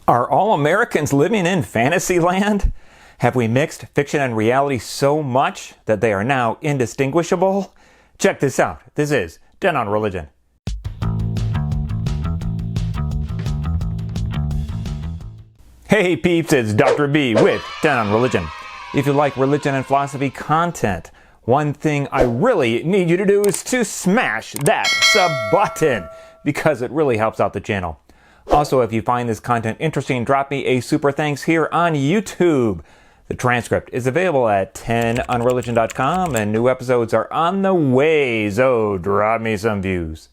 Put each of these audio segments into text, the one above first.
Are all Americans living in Fantasyland? Have we mixed fiction and reality so much that they are now indistinguishable? Check this out. This is TenOnReligion. Hey peeps, it's Dr. B with TenOnReligion. If you like religion and philosophy content, one thing I really need you to do is to smash that sub button because it really helps out the channel. Also, if you find this content interesting, drop me a super thanks here on YouTube. The transcript is available at TenOnReligion.com and new episodes are on the way, so drop me some views.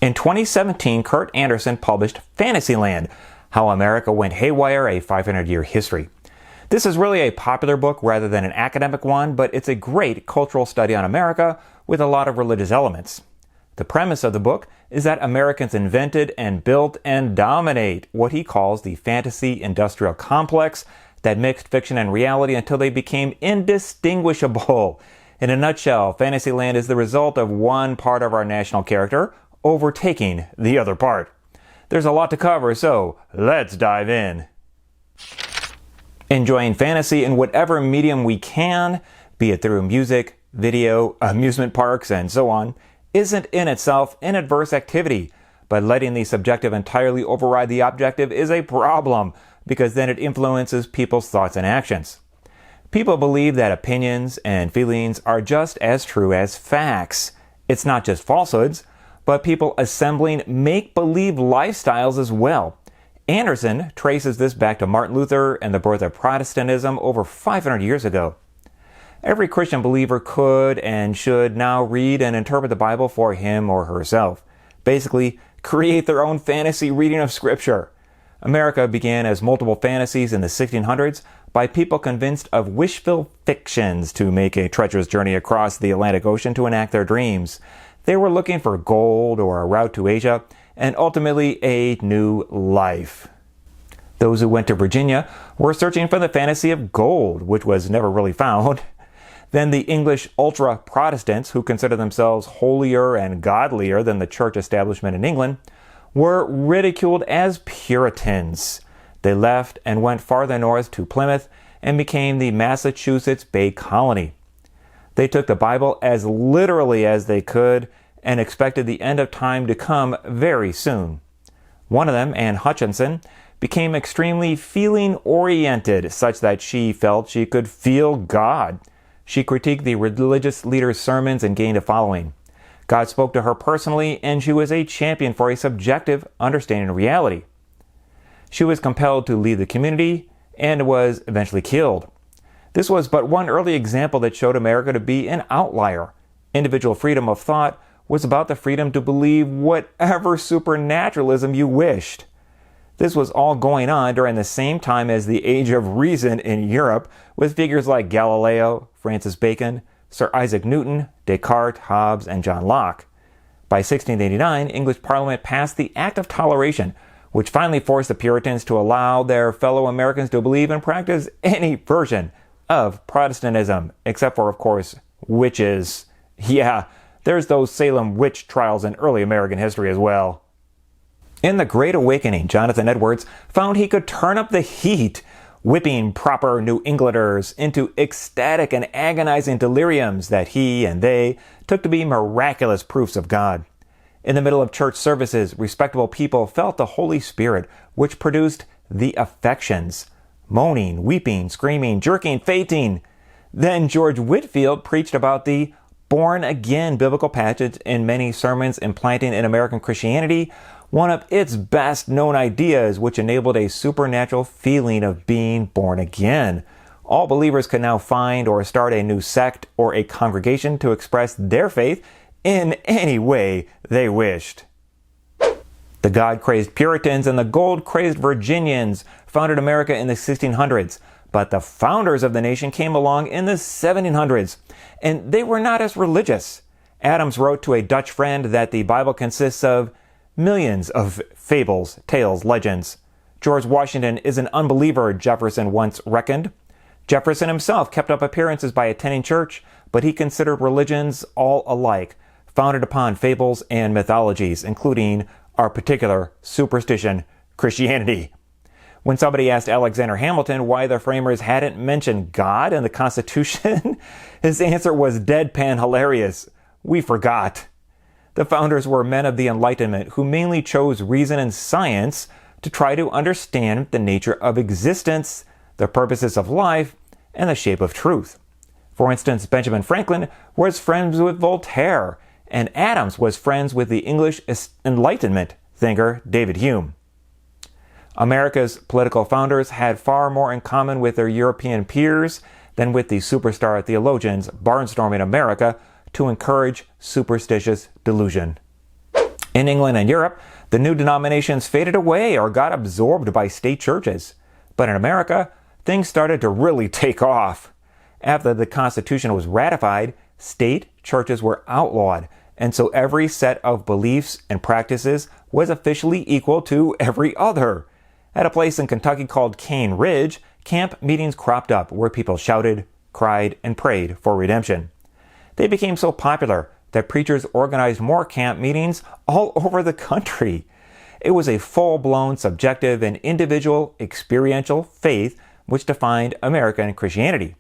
In 2017, Kurt Andersen published Fantasyland, How America Went Haywire, a 500-year history. This is really a popular book rather than an academic one, but it's a great cultural study on America with a lot of religious elements. The premise of the book is that Americans invented and built and dominate what he calls the fantasy industrial complex that mixed fiction and reality until they became indistinguishable. In a nutshell, Fantasyland is the result of one part of our national character overtaking the other part. There's a lot to cover, so let's dive in. Enjoying fantasy in whatever medium we can, be it through music, video, amusement parks, and so on, isn't in itself an adverse activity, but letting the subjective entirely override the objective is a problem, because then it influences people's thoughts and actions. People believe that opinions and feelings are just as true as facts. It's not just falsehoods, but people assembling make-believe lifestyles as well. Andersen traces this back to Martin Luther and the birth of Protestantism over 500 years ago. Every Christian believer could and should now read and interpret the Bible for him or herself. Basically, create their own fantasy reading of Scripture. America began as multiple fantasies in the 1600s by people convinced of wish-filled fictions to make a treacherous journey across the Atlantic Ocean to enact their dreams. They were looking for gold or a route to Asia and ultimately a new life. Those who went to Virginia were searching for the fantasy of gold, which was never really found. Then the English ultra-Protestants, who consider themselves holier and godlier than the church establishment in England, were ridiculed as Puritans. They left and went farther north to Plymouth and became the Massachusetts Bay Colony. They took the Bible as literally as they could and expected the end of time to come very soon. One of them, Anne Hutchinson, became extremely feeling-oriented, such that she felt she could feel God. She critiqued the religious leaders' sermons and gained a following. God spoke to her personally, and she was a champion for a subjective understanding of reality. She was compelled to leave the community and was eventually killed. This was but one early example that showed America to be an outlier. Individual freedom of thought was about the freedom to believe whatever supernaturalism you wished. This was all going on during the same time as the Age of Reason in Europe, with figures like Galileo, Francis Bacon, Sir Isaac Newton, Descartes, Hobbes, and John Locke. By 1689, English Parliament passed the Act of Toleration, which finally forced the Puritans to allow their fellow Americans to believe and practice any version of Protestantism, except for, of course, witches. Yeah, there's those Salem witch trials in early American history as well. In the Great Awakening, Jonathan Edwards found he could turn up the heat, whipping proper New Englanders into ecstatic and agonizing deliriums that he and they took to be miraculous proofs of God. In the middle of church services, respectable people felt the Holy Spirit, which produced the affections: moaning, weeping, screaming, jerking, fainting. Then George Whitefield preached about the born-again biblical passage in many sermons, implanting in American Christianity one of its best-known ideas, which enabled a supernatural feeling of being born again. All believers could now find or start a new sect or a congregation to express their faith in any way they wished. The God-crazed Puritans and the gold-crazed Virginians founded America in the 1600s, but the founders of the nation came along in the 1700s, and they were not as religious. Adams wrote to a Dutch friend that the Bible consists of millions of fables, tales, legends. George Washington is an unbeliever, Jefferson once reckoned. Jefferson himself kept up appearances by attending church, but he considered religions all alike, founded upon fables and mythologies, including our particular superstition, Christianity. When somebody asked Alexander Hamilton why the framers hadn't mentioned God in the Constitution, his answer was deadpan hilarious. We forgot. The founders were men of the Enlightenment who mainly chose reason and science to try to understand the nature of existence, the purposes of life, and the shape of truth. For instance, Benjamin Franklin was friends with Voltaire, and Adams was friends with the English Enlightenment thinker David Hume. America's political founders had far more in common with their European peers than with the superstar theologians barnstorming America to encourage superstitious delusion. In England and Europe, the new denominations faded away or got absorbed by state churches. But in America, things started to really take off. After the Constitution was ratified, state churches were outlawed, and so every set of beliefs and practices was officially equal to every other. At a place in Kentucky called Cane Ridge, camp meetings cropped up where people shouted, cried, and prayed for redemption. They became so popular that preachers organized more camp meetings all over the country. It was a full-blown subjective and individual experiential faith which defined American Christianity.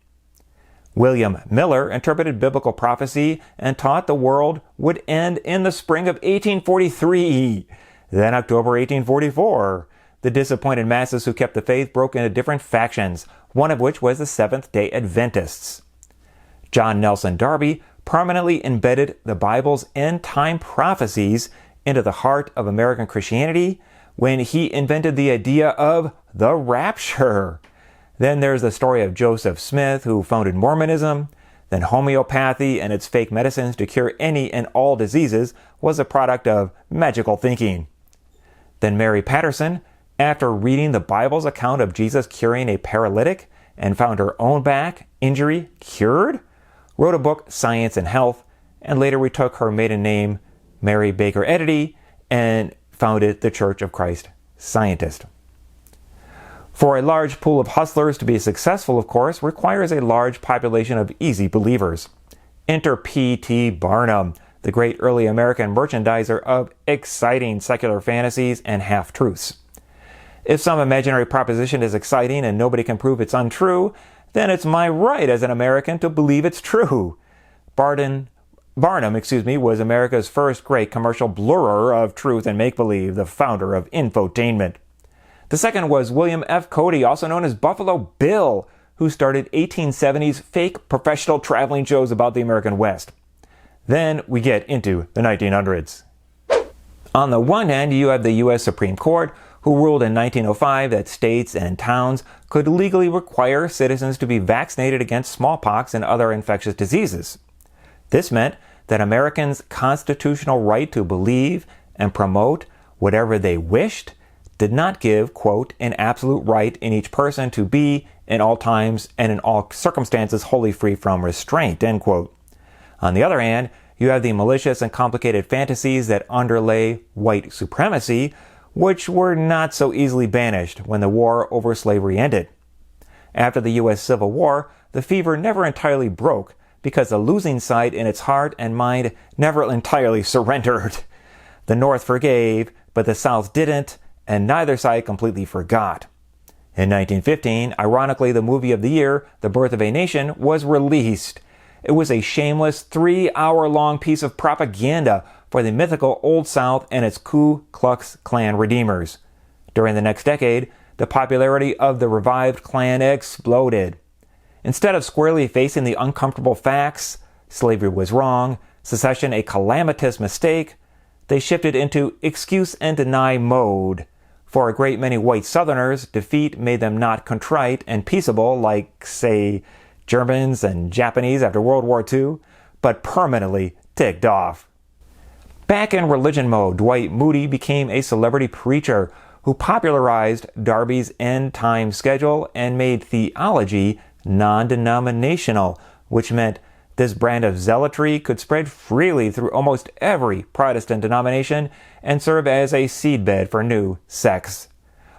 William Miller interpreted biblical prophecy and taught the world would end in the spring of 1843. Then October 1844. The disappointed masses who kept the faith broke into different factions, one of which was the Seventh-day Adventists. John Nelson Darby permanently embedded the Bible's end-time prophecies into the heart of American Christianity when he invented the idea of the rapture. Then there's the story of Joseph Smith, who founded Mormonism. Then homeopathy and its fake medicines to cure any and all diseases was a product of magical thinking. Then Mary Patterson, after reading the Bible's account of Jesus curing a paralytic and found her own back injury cured, wrote a book, Science and Health, and later retook her maiden name, Mary Baker Eddy, and founded the Church of Christ Scientist. For a large pool of hustlers to be successful, of course, requires a large population of easy believers. Enter P.T. Barnum, the great early American merchandiser of exciting secular fantasies and half-truths. If some imaginary proposition is exciting and nobody can prove it's untrue, then it's my right as an American to believe it's true. Barnum, was America's first great commercial blurrer of truth and make-believe, the founder of infotainment. The second was William F. Cody, also known as Buffalo Bill, who started 1870s fake professional traveling shows about the American West. Then we get into the 1900s. On the one hand, you have the U.S. Supreme Court, who ruled in 1905 that states and towns could legally require citizens to be vaccinated against smallpox and other infectious diseases. This meant that Americans' constitutional right to believe and promote whatever they wished did not give, quote, an absolute right in each person to be, in all times and in all circumstances, wholly free from restraint, end quote. On the other hand, you have the malicious and complicated fantasies that underlay white supremacy, which were not so easily banished when the war over slavery ended. After the U.S. Civil War, the fever never entirely broke because the losing side in its heart and mind never entirely surrendered. The North forgave, but the South didn't, and neither side completely forgot. In 1915, ironically, the movie of the year, The Birth of a Nation, was released. It was a shameless 3-hour-long piece of propaganda for the mythical Old South and its Ku Klux Klan redeemers. During the next decade, the popularity of the revived Klan exploded. Instead of squarely facing the uncomfortable facts, slavery was wrong, secession a calamitous mistake, they shifted into excuse and deny mode. For a great many white Southerners, defeat made them not contrite and peaceable like, say, Germans and Japanese after World War II, but permanently ticked off. Back in religion mode, Dwight Moody became a celebrity preacher who popularized Darby's end-time schedule and made theology non-denominational, which meant this brand of zealotry could spread freely through almost every Protestant denomination and serve as a seedbed for new sects.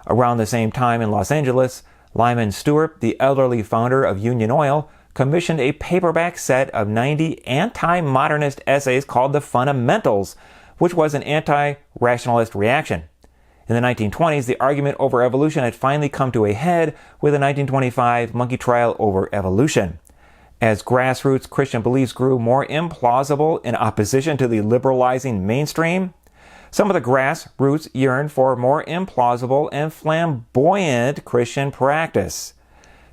Around the same time in Los Angeles, Lyman Stewart, the elderly founder of Union Oil, commissioned a paperback set of 90 anti-modernist essays called The Fundamentals, which was an anti-rationalist reaction. In the 1920s, the argument over evolution had finally come to a head with the 1925 monkey trial over evolution. As grassroots Christian beliefs grew more implausible in opposition to the liberalizing mainstream, some of the grassroots yearned for more implausible and flamboyant Christian practice.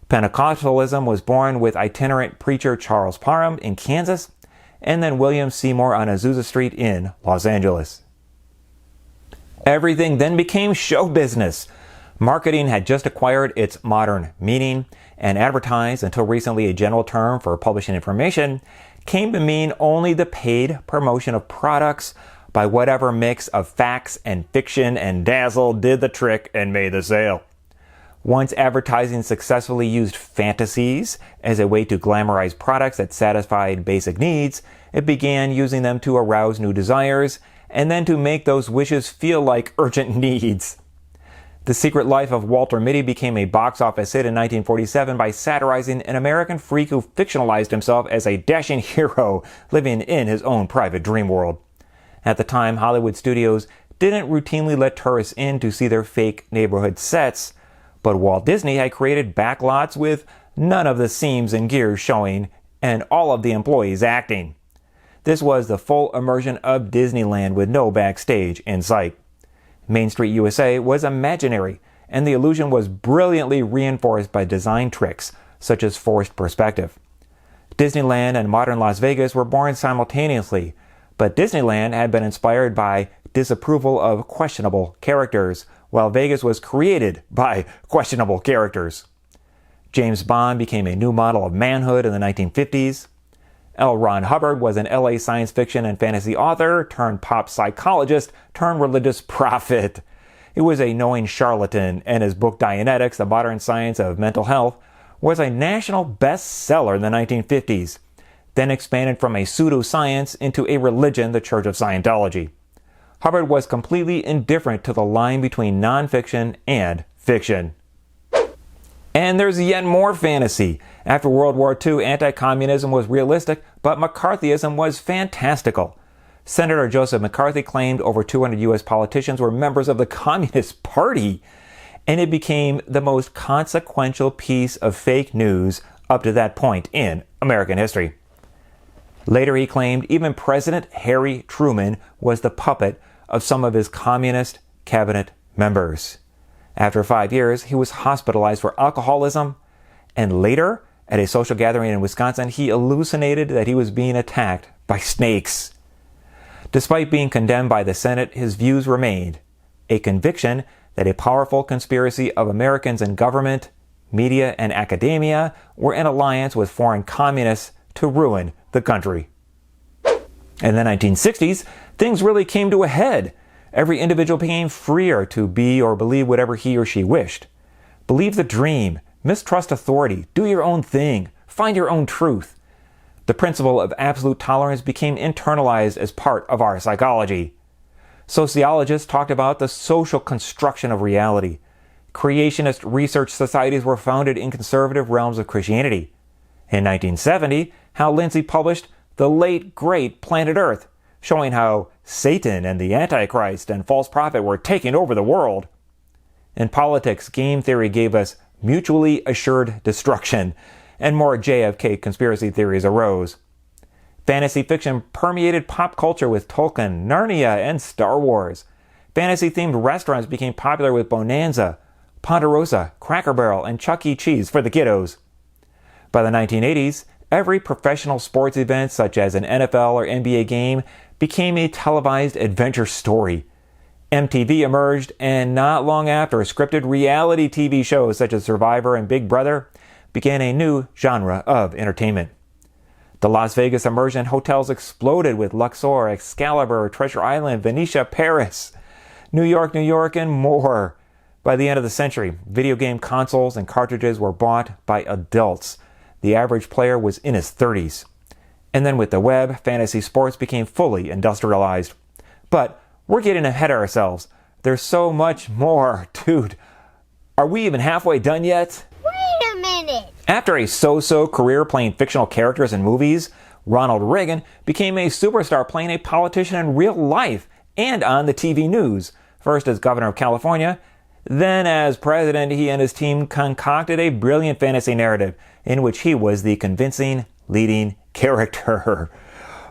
Pentecostalism was born with itinerant preacher Charles Parham in Kansas, and then William Seymour on Azusa Street in Los Angeles. Everything then became show business. Marketing had just acquired its modern meaning, and advertise, until recently a general term for publishing information, came to mean only the paid promotion of products by whatever mix of facts and fiction, and dazzle did the trick and made the sale. Once advertising successfully used fantasies as a way to glamorize products that satisfied basic needs, it began using them to arouse new desires, and then to make those wishes feel like urgent needs. The Secret Life of Walter Mitty became a box office hit in 1947 by satirizing an American freak who fictionalized himself as a dashing hero living in his own private dream world. At the time, Hollywood studios didn't routinely let tourists in to see their fake neighborhood sets, but Walt Disney had created backlots with none of the seams and gears showing and all of the employees acting. This was the full immersion of Disneyland with no backstage in sight. Main Street USA was imaginary, and the illusion was brilliantly reinforced by design tricks, such as forced perspective. Disneyland and modern Las Vegas were born simultaneously, but Disneyland had been inspired by disapproval of questionable characters, while Vegas was created by questionable characters. James Bond became a new model of manhood in the 1950s. L. Ron Hubbard was an LA science fiction and fantasy author turned pop psychologist turned religious prophet. He was a knowing charlatan, and his book Dianetics, The Modern Science of Mental Health, was a national bestseller in the 1950s, then expanded from a pseudoscience into a religion, the Church of Scientology. Hubbard was completely indifferent to the line between nonfiction and fiction. And there's yet more fantasy. After World War II, anti-communism was realistic, but McCarthyism was fantastical. Senator Joseph McCarthy claimed over 200 U.S. politicians were members of the Communist Party, and it became the most consequential piece of fake news up to that point in American history. Later he claimed even President Harry Truman was the puppet of some of his communist cabinet members. After 5 years, he was hospitalized for alcoholism, and later, at a social gathering in Wisconsin, he hallucinated that he was being attacked by snakes. Despite being condemned by the Senate, his views remained a conviction that a powerful conspiracy of Americans in government, media, and academia were in alliance with foreign communists to ruin the country. In the 1960s, things really came to a head. Every individual became freer to be or believe whatever he or she wished. Believe the dream, mistrust authority, do your own thing, find your own truth. The principle of absolute tolerance became internalized as part of our psychology. Sociologists talked about the social construction of reality. Creationist research societies were founded in conservative realms of Christianity. In 1970, Hal Lindsey published The Late Great Planet Earth, showing how Satan and the Antichrist and false prophet were taking over the world. In politics, game theory gave us mutually assured destruction, and more JFK conspiracy theories arose. Fantasy fiction permeated pop culture with Tolkien, Narnia, and Star Wars. Fantasy-themed restaurants became popular with Bonanza, Ponderosa, Cracker Barrel, and Chuck E. Cheese for the kiddos. By the 1980s, every professional sports event, such as an NFL or NBA game, became a televised adventure story. MTV emerged, and not long after, scripted reality TV shows such as Survivor and Big Brother began a new genre of entertainment. The Las Vegas immersion hotels exploded with Luxor, Excalibur, Treasure Island, Venetia, Paris, New York, and more. By the end of the century, video game consoles and cartridges were bought by adults. The average player was in his 30s. And then with the web, fantasy sports became fully industrialized. But we're getting ahead of ourselves. There's so much more. Dude, are we even halfway done yet? Wait a minute! After a so-so career playing fictional characters in movies, Ronald Reagan became a superstar playing a politician in real life and on the TV news, First as governor of California, then as president, he and his team concocted a brilliant fantasy narrative in which he was the convincing leading character.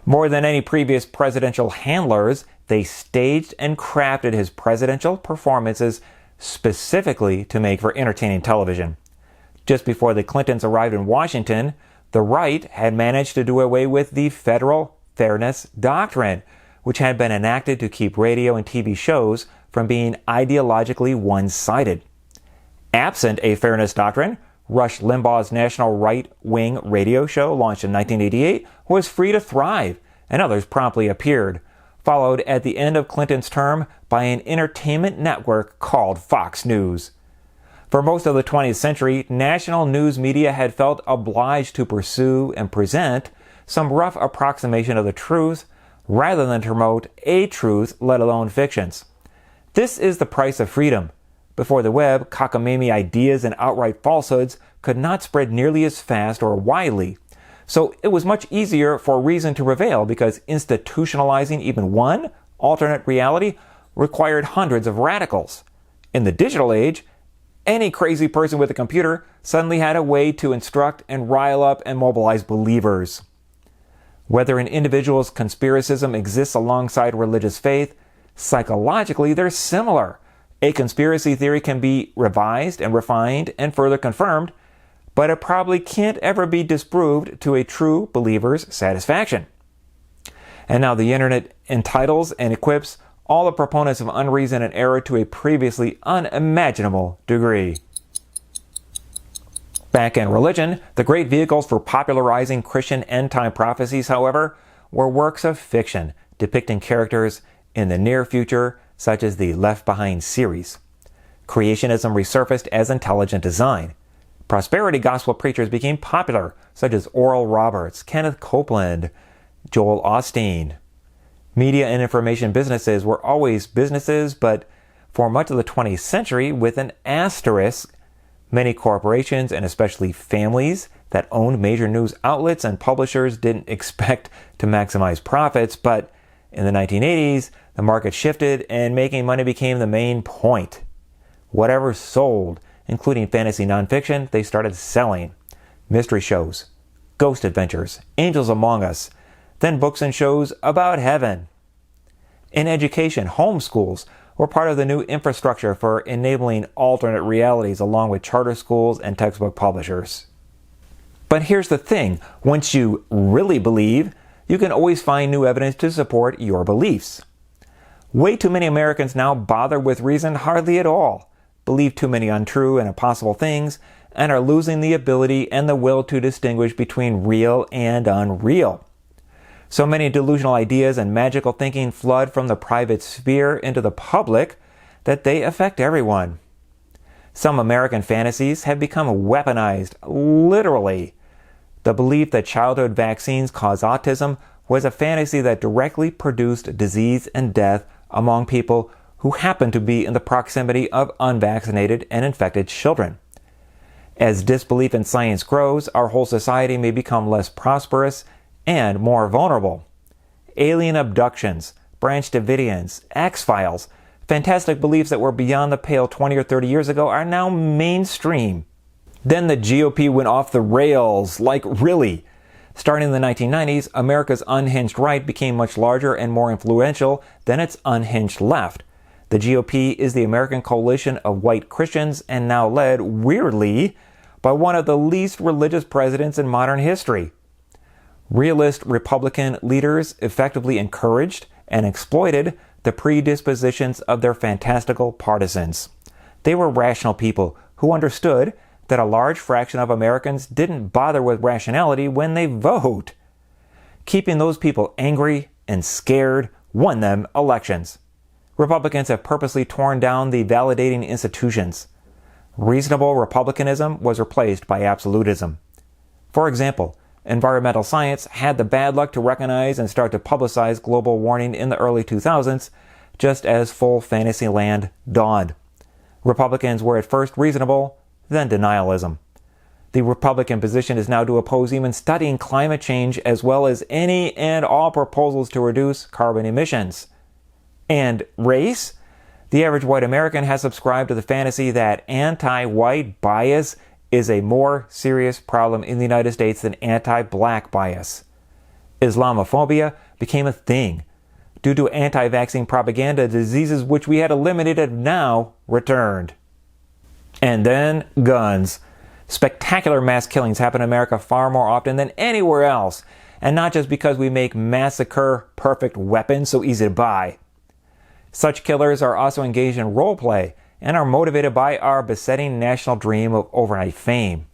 More than any previous presidential handlers, they staged and crafted his presidential performances specifically to make for entertaining television. Just before the Clintons arrived in Washington, the right had managed to do away with the federal fairness doctrine, which had been enacted to keep radio and TV shows from being ideologically one-sided. Absent a fairness doctrine, Rush Limbaugh's national right-wing radio show, launched in 1988, was free to thrive, and others promptly appeared, followed at the end of Clinton's term by an entertainment network called Fox News. For most of the 20th century, national news media had felt obliged to pursue and present some rough approximation of the truth rather than to promote a truth, let alone fictions. This is the price of freedom. Before the web, cockamamie ideas and outright falsehoods could not spread nearly as fast or widely. So it was much easier for reason to prevail because institutionalizing even one alternate reality required hundreds of radicals. In the digital age, any crazy person with a computer suddenly had a way to instruct and rile up and mobilize believers. Whether an individual's conspiracism exists alongside religious faith, psychologically they're similar. A conspiracy theory can be revised and refined and further confirmed, but it probably can't ever be disproved to a true believer's satisfaction. And now the internet entitles and equips all the proponents of unreason and error to a previously unimaginable degree. Back in religion, the great vehicles for popularizing Christian end-time prophecies, however, were works of fiction depicting characters in the near future, such as the Left Behind series. Creationism resurfaced as intelligent design. Prosperity gospel preachers became popular, such as Oral Roberts, Kenneth Copeland, Joel Osteen. Media and information businesses were always businesses, but for much of the 20th century, with an asterisk, many corporations, and especially families that owned major news outlets and publishers, didn't expect to maximize profits, but in the 1980s, the market shifted and making money became the main point. Whatever sold, including fantasy nonfiction, they started selling. Mystery shows, ghost adventures, Angels Among Us, then books and shows about heaven. In education, homeschools were part of the new infrastructure for enabling alternate realities along with charter schools and textbook publishers. But here's the thing, once you really believe, you can always find new evidence to support your beliefs. Way too many Americans now bother with reason hardly at all, believe too many untrue and impossible things, and are losing the ability and the will to distinguish between real and unreal. So many delusional ideas and magical thinking flood from the private sphere into the public that they affect everyone. Some American fantasies have become weaponized, literally. The belief that childhood vaccines cause autism was a fantasy that directly produced disease and death among people who happen to be in the proximity of unvaccinated and infected children. As disbelief in science grows, our whole society may become less prosperous and more vulnerable. Alien abductions, Branch Davidians, X-Files, fantastic beliefs that were beyond the pale 20 or 30 years ago are now mainstream. Then the GOP went off the rails, like really. Starting in the 1990s, America's unhinged right became much larger and more influential than its unhinged left. The GOP is the American coalition of white Christians and now led, weirdly, by one of the least religious presidents in modern history. Realist Republican leaders effectively encouraged and exploited the predispositions of their fantastical partisans. They were rational people who understood that a large fraction of Americans didn't bother with rationality when they vote. Keeping those people angry and scared won them elections. Republicans have purposely torn down the validating institutions. Reasonable republicanism was replaced by absolutism. For example, environmental science had the bad luck to recognize and start to publicize global warming in the early 2000s, just as full Fantasyland dawned. Republicans were at first reasonable, then denialism. The Republican position is now to oppose even studying climate change as well as any and all proposals to reduce carbon emissions. And race? The average white American has subscribed to the fantasy that anti-white bias is a more serious problem in the United States than anti-black bias. Islamophobia became a thing. Due to anti-vaccine propaganda, diseases which we had eliminated have now returned. And then guns. Spectacular mass killings happen in America far more often than anywhere else, and not just because we make massacre-perfect weapons so easy to buy. Such killers are also engaged in role play and are motivated by our besetting national dream of overnight fame.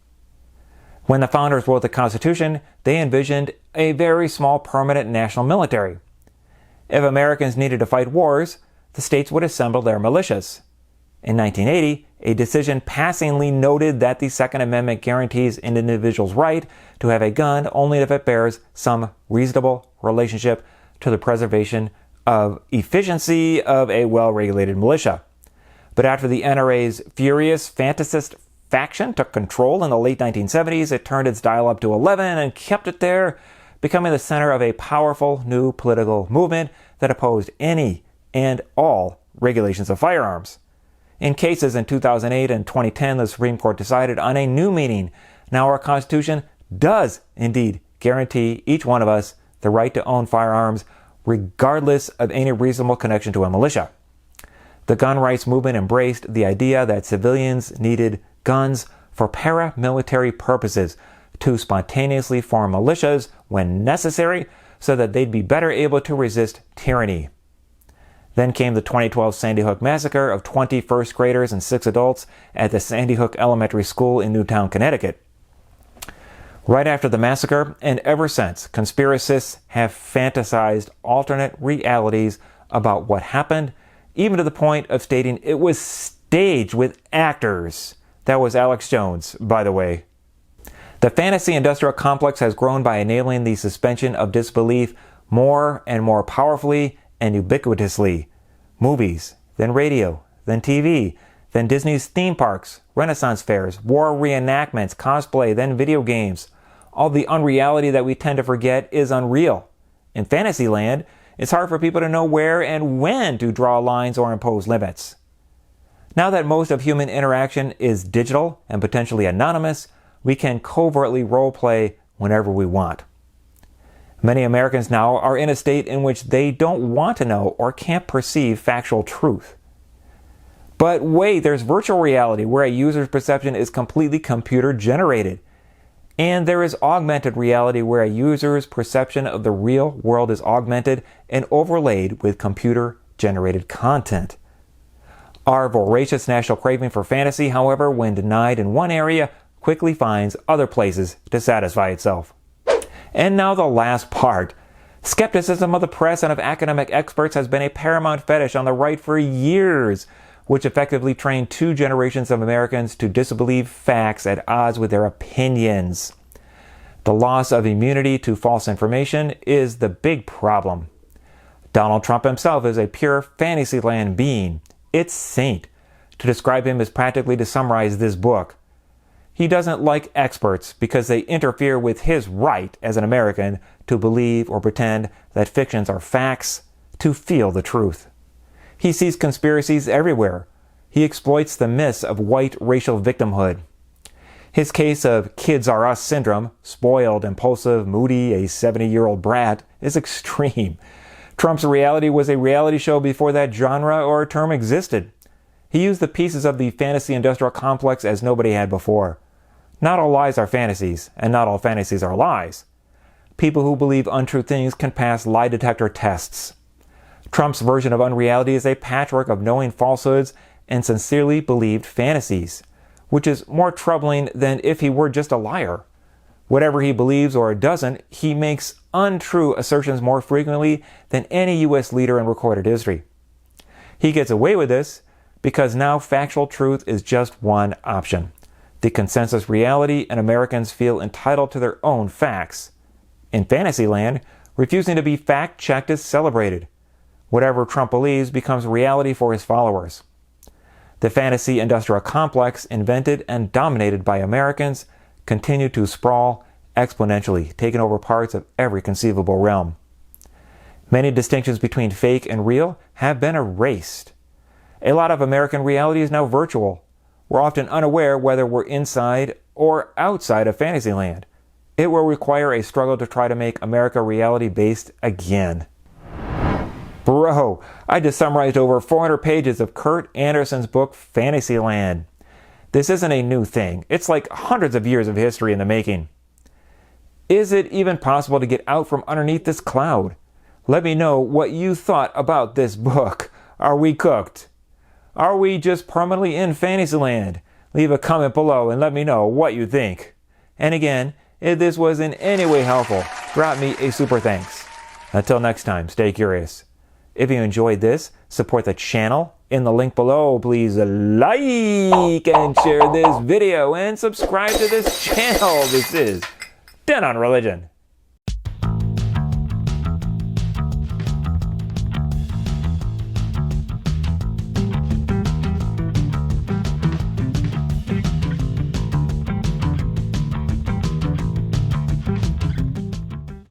When the founders wrote the Constitution, they envisioned a very small permanent national military. If Americans needed to fight wars, the states would assemble their militias. In 1980, a decision passingly noted that the Second Amendment guarantees an individual's right to have a gun only if it bears some reasonable relationship to the preservation of efficiency of a well-regulated militia. But after the NRA's furious fantasist faction took control in the late 1970s, it turned its dial up to 11 and kept it there, becoming the center of a powerful new political movement that opposed any and all regulations of firearms. In cases in 2008 and 2010, the Supreme Court decided on a new meaning. Now our Constitution does indeed guarantee each one of us the right to own firearms, regardless of any reasonable connection to a militia. The gun rights movement embraced the idea that civilians needed guns for paramilitary purposes, to spontaneously form militias when necessary so that they'd be better able to resist tyranny. Then came the 2012 Sandy Hook massacre of 20 first graders and 6 adults at the Sandy Hook Elementary School in Newtown, Connecticut. Right after the massacre, and ever since, conspiracists have fantasized alternate realities about what happened, even to the point of stating it was staged with actors. That was Alex Jones, by the way. The fantasy industrial complex has grown by enabling the suspension of disbelief more and more powerfully and ubiquitously. Movies, then radio, then TV, then Disney's theme parks, Renaissance fairs, war reenactments, cosplay, then video games. All the unreality that we tend to forget is unreal. In Fantasyland, it's hard for people to know where and when to draw lines or impose limits. Now that most of human interaction is digital and potentially anonymous, we can covertly role-play whenever we want. Many Americans now are in a state in which they don't want to know or can't perceive factual truth. But wait, there's virtual reality where a user's perception is completely computer-generated. And there is augmented reality where a user's perception of the real world is augmented and overlaid with computer-generated content. Our voracious national craving for fantasy, however, when denied in one area, quickly finds other places to satisfy itself. And now the last part. Skepticism of the press and of academic experts has been a paramount fetish on the right for years, which effectively trained 2 generations of Americans to disbelieve facts at odds with their opinions. The loss of immunity to false information is the big problem. Donald Trump himself is a pure Fantasyland being. It's saint. To describe him is practically to summarize this book. He doesn't like experts because they interfere with his right as an American to believe or pretend that fictions are facts, to feel the truth. He sees conspiracies everywhere. He exploits the myths of white racial victimhood. His case of kids are us syndrome, spoiled, impulsive, moody, a 70-year-old brat, is extreme. Trump's reality was a reality show before that genre or term existed. He used the pieces of the fantasy industrial complex as nobody had before. Not all lies are fantasies, and not all fantasies are lies. People who believe untrue things can pass lie detector tests. Trump's version of unreality is a patchwork of knowing falsehoods and sincerely believed fantasies, which is more troubling than if he were just a liar. Whatever he believes or doesn't, he makes untrue assertions more frequently than any U.S. leader in recorded history. He gets away with this because now factual truth is just one option. The consensus reality, and Americans feel entitled to their own facts. In Fantasyland, refusing to be fact-checked is celebrated. Whatever Trump believes becomes reality for his followers. The fantasy industrial complex, invented and dominated by Americans, continued to sprawl exponentially, taking over parts of every conceivable realm. Many distinctions between fake and real have been erased. A lot of American reality is now virtual. We're often unaware whether we're inside or outside of Fantasyland. It will require a struggle to try to make America reality-based again. Bro, I just summarized over 400 pages of Kurt Andersen's book Fantasyland. This isn't a new thing. It's like hundreds of years of history in the making. Is it even possible to get out from underneath this cloud? Let me know what you thought about this book. Are we cooked? Are we just permanently in Fantasyland? Leave a comment below and let me know what you think. And again, if this was in any way helpful, drop me a super thanks. Until next time, stay curious. If you enjoyed this, support the channel. In the link below, please like and share this video and subscribe to this channel. This is TenOnReligion.